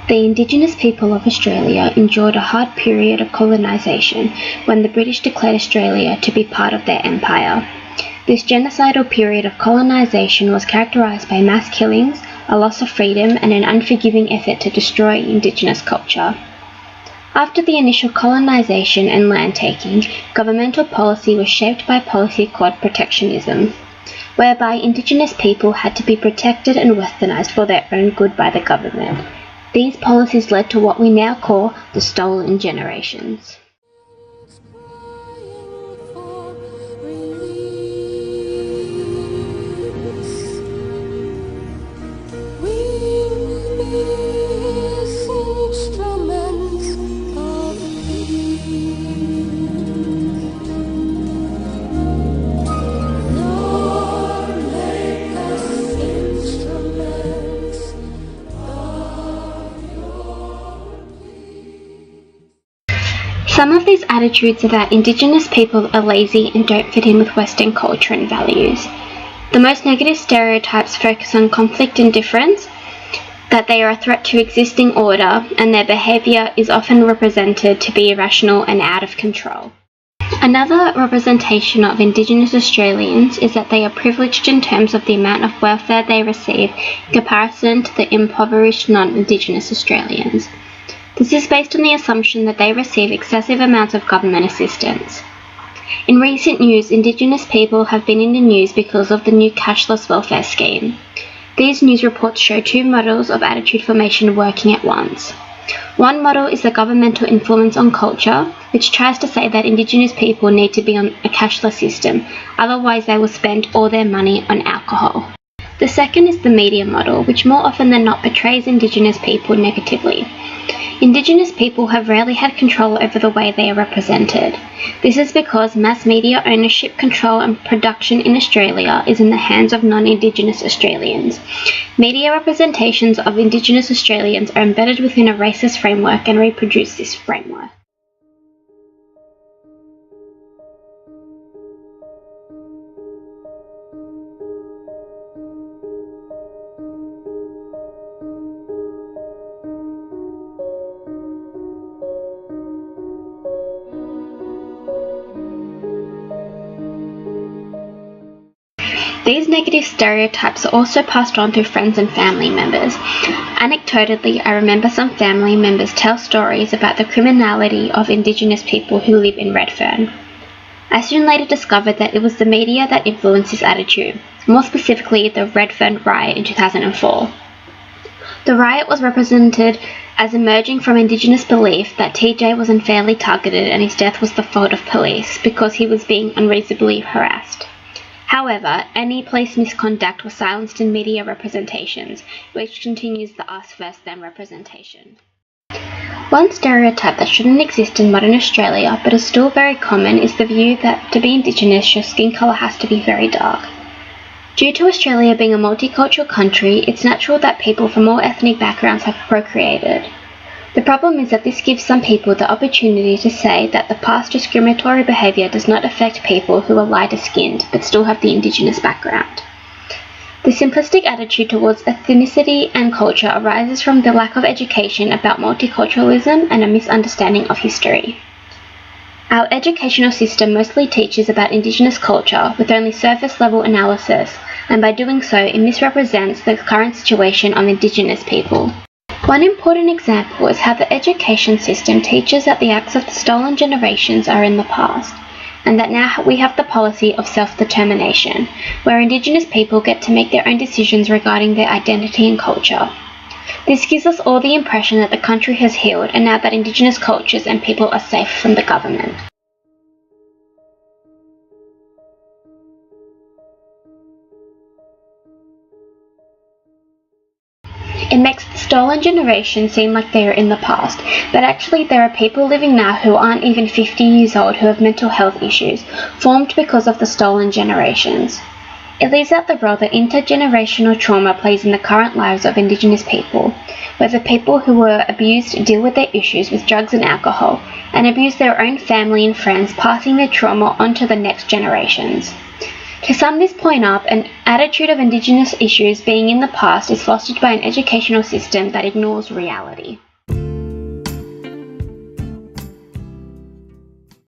The Indigenous people of Australia endured a hard period of colonisation when the British declared Australia to be part of their empire. This genocidal period of colonisation was characterised by mass killings, a loss of freedom, and an unforgiving effort to destroy Indigenous culture. After the initial colonisation and land-taking, governmental policy was shaped by policy called protectionism, whereby Indigenous people had to be protected and westernised for their own good by the government. These policies led to what we now call the stolen generations. Some of these attitudes about Indigenous people are lazy and don't fit in with Western culture and values. The most negative stereotypes focus on conflict and difference, that they are a threat to existing order, and their behaviour is often represented to be irrational and out of control. Another representation of Indigenous Australians is that they are privileged in terms of the amount of welfare they receive in comparison to the impoverished non-Indigenous Australians. This is based on the assumption that they receive excessive amounts of government assistance. In recent years, Indigenous people have been in the news because of the new cashless welfare scheme. These news reports show two models of attitude formation working at once. One model is the governmental influence on culture, which tries to say that Indigenous people need to be on a cashless system, otherwise they will spend all their money on alcohol. The second is the media model, which more often than not portrays Indigenous people negatively. Indigenous people have rarely had control over the way they are represented. This is because mass media ownership, control and production in Australia is in the hands of non-Indigenous Australians. Media representations of Indigenous Australians are embedded within a racist framework and reproduce this framework. These negative stereotypes are also passed on through friends and family members. Anecdotally, I remember some family members tell stories about the criminality of Indigenous people who live in Redfern. I soon later discovered that it was the media that influenced this attitude, more specifically the Redfern riot in 2004. The riot was represented as emerging from Indigenous belief that TJ was unfairly targeted and his death was the fault of police because he was being unreasonably harassed. However, any police misconduct was silenced in media representations, which continues the us versus them representation. One stereotype that shouldn't exist in modern Australia, but is still very common, is the view that to be Indigenous, your skin colour has to be very dark. Due to Australia being a multicultural country, it's natural that people from all ethnic backgrounds have procreated. The problem is that this gives some people the opportunity to say that the past discriminatory behaviour does not affect people who are lighter skinned but still have the Indigenous background. The simplistic attitude towards ethnicity and culture arises from the lack of education about multiculturalism and a misunderstanding of history. Our educational system mostly teaches about Indigenous culture with only surface level analysis, and by doing so it misrepresents the current situation of Indigenous people. One important example is how the education system teaches that the acts of the stolen generations are in the past, and that now we have the policy of self-determination, where Indigenous people get to make their own decisions regarding their identity and culture. This gives us all the impression that the country has healed and now that Indigenous cultures and people are safe from the government. It makes the stolen generation seem like they are in the past, but actually there are people living now who aren't even 50 years old who have mental health issues, formed because of the stolen generations. It leaves out the role that intergenerational trauma plays in the current lives of Indigenous people, where the people who were abused deal with their issues with drugs and alcohol, and abuse their own family and friends, passing their trauma onto the next generations. To sum this point up, an attitude of Indigenous issues being in the past is fostered by an educational system that ignores reality.